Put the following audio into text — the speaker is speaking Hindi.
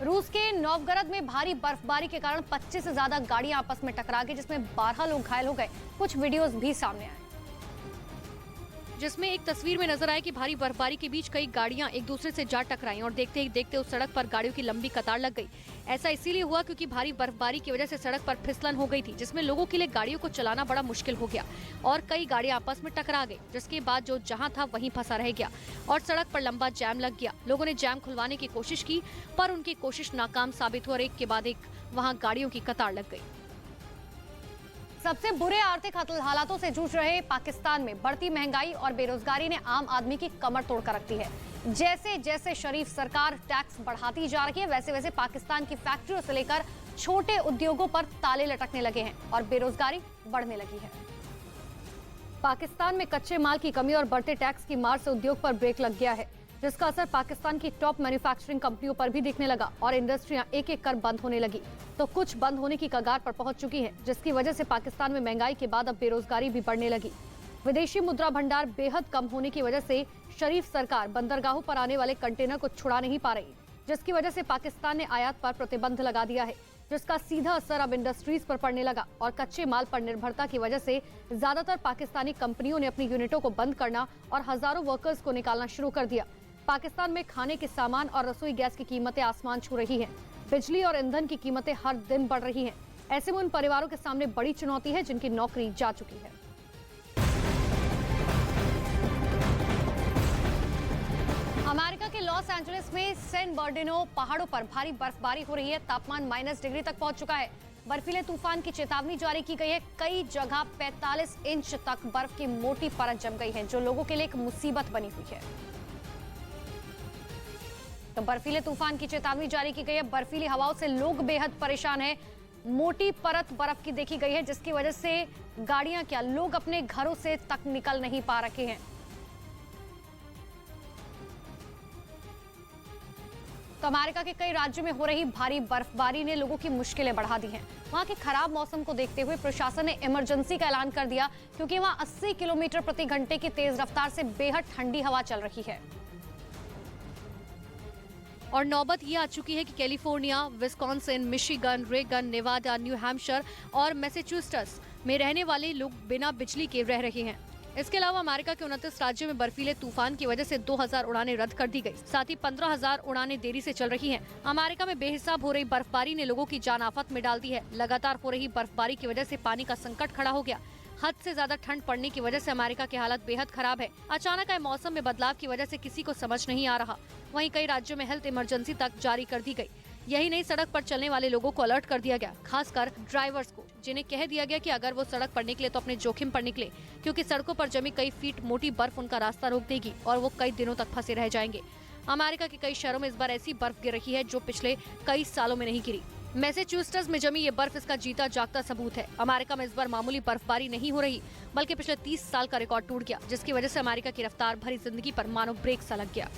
रूस के नोवगोरोड में भारी बर्फबारी के कारण 25 से ज्यादा गाड़ियां आपस में टकरा गई, जिसमें 12 लोग घायल हो गए। कुछ वीडियोस भी सामने आए, जिसमें एक तस्वीर में नजर आया कि भारी बर्फबारी के बीच कई गाड़ियां एक दूसरे से जा टकराईं और देखते ही देखते उस सड़क पर गाड़ियों की लंबी कतार लग गई। ऐसा इसीलिए हुआ क्योंकि भारी बर्फबारी की वजह से सड़क पर फिसलन हो गई थी, जिसमें लोगों के लिए गाड़ियों को चलाना बड़ा मुश्किल हो गया और कई गाड़ियां आपस में टकरा गई, जिसके बाद जो जहां था वहीं फंसा रह गया और सड़क पर लंबा जैम लग गया। लोगों ने जैम खुलवाने की कोशिश की, पर उनकी कोशिश नाकाम साबित हुई और एक के बाद एक वहाँ गाड़ियों की कतार लग गई। सबसे बुरे आर्थिक हालातों से जूझ रहे पाकिस्तान में बढ़ती महंगाई और बेरोजगारी ने आम आदमी की कमर तोड़ कर रखी है। जैसे जैसे शरीफ सरकार टैक्स बढ़ाती जा रही है, वैसे वैसे पाकिस्तान की फैक्ट्रियों से लेकर छोटे उद्योगों पर ताले लटकने लगे हैं और बेरोजगारी बढ़ने लगी है। पाकिस्तान में कच्चे माल की कमी और बढ़ते टैक्स की मार से उद्योग पर ब्रेक लग गया है, जिसका असर पाकिस्तान की टॉप मैन्युफैक्चरिंग कंपनियों पर भी दिखने लगा और इंडस्ट्रियां एक एक कर बंद होने लगी, तो कुछ बंद होने की कगार पर पहुंच चुकी हैं, जिसकी वजह से पाकिस्तान में महंगाई के बाद अब बेरोजगारी भी बढ़ने लगी। विदेशी मुद्रा भंडार बेहद कम होने की वजह से शरीफ सरकार बंदरगाहों पर आने वाले कंटेनर को छुड़ा नहीं पा रही, जिसकी वजह से पाकिस्तान ने आयात पर प्रतिबंध लगा दिया है, जिसका सीधा असर अब इंडस्ट्रीज पर पड़ने लगा और कच्चे माल पर निर्भरता की वजह से ज्यादातर पाकिस्तानी कंपनियों ने अपनी यूनिटों को बंद करना और हजारों वर्कर्स को निकालना शुरू कर दिया। पाकिस्तान में खाने के सामान और रसोई गैस की कीमतें आसमान छू रही हैं। बिजली और ईंधन की कीमतें हर दिन बढ़ रही हैं। ऐसे में उन परिवारों के सामने बड़ी चुनौती है जिनकी नौकरी जा चुकी है। अमेरिका के लॉस एंजलिस में सैन बर्नार्डिनो पहाड़ों पर भारी बर्फबारी हो रही है। तापमान -डिग्री तक पहुंच चुका है। बर्फीले तूफान की चेतावनी जारी की गई है। कई जगह 45 इंच तक बर्फ की मोटी परत जम गई है, जो लोगों के लिए एक मुसीबत बनी हुई है। तो बर्फीले तूफान की चेतावनी जारी की गई है। बर्फीली हवाओं से लोग बेहद परेशान हैं। मोटी परत बर्फ की देखी गई है, जिसकी वजह से गाड़ियां क्या, लोग अपने घरों से तक निकल नहीं पा रखे हैं। तो अमेरिका के कई राज्यों में हो रही भारी बर्फबारी ने लोगों की मुश्किलें बढ़ा दी हैं। वहां के खराब मौसम को देखते हुए प्रशासन ने इमरजेंसी का ऐलान कर दिया, क्योंकि वहां 80 किलोमीटर प्रति घंटे की तेज रफ्तार से बेहद ठंडी हवा चल रही है। और नौबत ये आ चुकी है कि California, Wisconsin, Michigan, Oregon, Nevada, New Hampshire और मैसेच्यूसेट्स में रहने वाले लोग बिना बिजली के रह रहे हैं। इसके अलावा अमेरिका के 29 राज्यों में बर्फीले तूफान की वजह से 2000 उड़ानें रद्द कर दी गई। साथ ही 15,000 उड़ानें देरी से चल रही हैं। अमेरिका में बेहिसाब हो रही बर्फबारी ने लोगों की जान आफत में डाल दी है। लगातार हो रही बर्फबारी की वजह से पानी का संकट खड़ा हो गया। हद से ज्यादा ठंड पड़ने की वजह से अमेरिका की हालत बेहद खराब है। अचानक आए मौसम में बदलाव की वजह से किसी को समझ नहीं आ रहा। वहीं कई राज्यों में हेल्थ इमरजेंसी तक जारी कर दी गई। यही नहीं, सड़क पर चलने वाले लोगों को अलर्ट कर दिया गया, खासकर ड्राइवर्स को, जिन्हें कह दिया गया कि अगर वो सड़क पर निकले तो अपने जोखिम पर निकले, क्योंकि सड़कों पर जमी कई फीट मोटी बर्फ उनका रास्ता रोक देगी और वो कई दिनों तक फंसे रह जाएंगे। अमेरिका के कई शहरों में इस बार ऐसी बर्फ गिर रही है जो पिछले कई सालों में नहीं गिरी। मैसेच्यूसेट्स में जमी ये बर्फ इसका जीता जागता सबूत है। अमेरिका में इस बार मामूली बर्फबारी नहीं हो रही, बल्कि पिछले 30 साल का रिकॉर्ड टूट गया, जिसकी वजह से अमेरिका की रफ्तार भरी जिंदगी पर मानो ब्रेक सा लग गया।